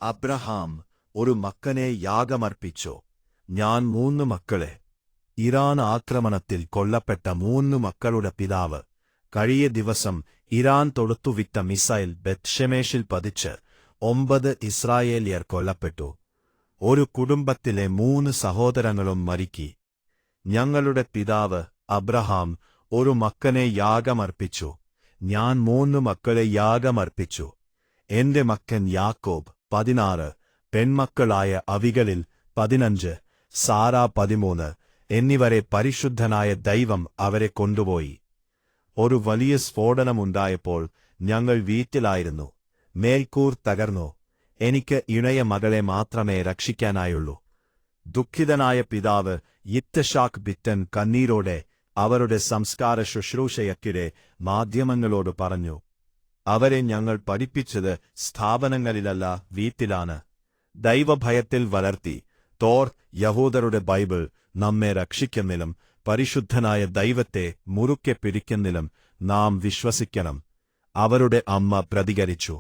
Abraham ഒരു മക്കനെ യാഗമർപ്പിച്ചു. ഞാൻ 3 മക്കളെ. ഇറാൻ ആക്രമണത്തിൽ കൊല്ലപ്പെട്ട 3 മക്കളുടെ പിതാവ്. കഴിയ ദിവസം ഇറാൻ തൊടുത്തുവിട്ട മിസൈൽ ബെത്ഷെമേഷിൽ പതിച്ച് 9 ഇസ്രായേലിയർ കൊല്ലപ്പെട്ടു. ഒരു കുടുംബത്തിലെ 3 സഹോദരങ്ങളും മരിക്കി. ഞങ്ങളുടെ പിതാവ് അബ്രഹാം ഒരു മക്കനെ യാഗമർപ്പിച്ചു. ഞാൻ 3 മക്കളെ യാഗമർപ്പിച്ചു. എന്റെ മക്കൻ യാക്കോബ് 16, പെൺമക്കളായ അവികളിൽ 15, സാറ 13 എന്നിവരെ പരിശുദ്ധനായ ദൈവം അവരെ കൊണ്ടുപോയി. ഒരു വലിയ സ്ഫോടനമുണ്ടായപ്പോൾ ഞങ്ങൾ വീട്ടിലായിരുന്നു. മേൽക്കൂർ തകർന്നു. എനിക്ക് ഇണയ മകളെ മാത്രമേ രക്ഷിക്കാനായുള്ളൂ. ദുഃഖിതനായ പിതാവ് യിത്ഷാക്ക് ബിറ്റൻ കണ്ണീരോടെ അവരുടെ സംസ്കാര ശുശ്രൂഷയ്ക്കിടെ മാധ്യമങ്ങളോട് പറഞ്ഞു, അവരെ ഞങ്ങൾ പഠിപ്പിച്ചത് സ്ഥാപനങ്ങളിലല്ല, വീട്ടിലാണ്. ദൈവഭയത്തിൽ വളർത്തി. തോർ യഹൂദരുടെ ബൈബിൾ നമ്മെ രക്ഷിക്കുന്നിലും പരിശുദ്ധനായ ദൈവത്തെ മുറുക്കെ പിടിക്കുന്നിലും നാം വിശ്വസിക്കണം. അവരുടെ അമ്മ പ്രതികരിച്ചു.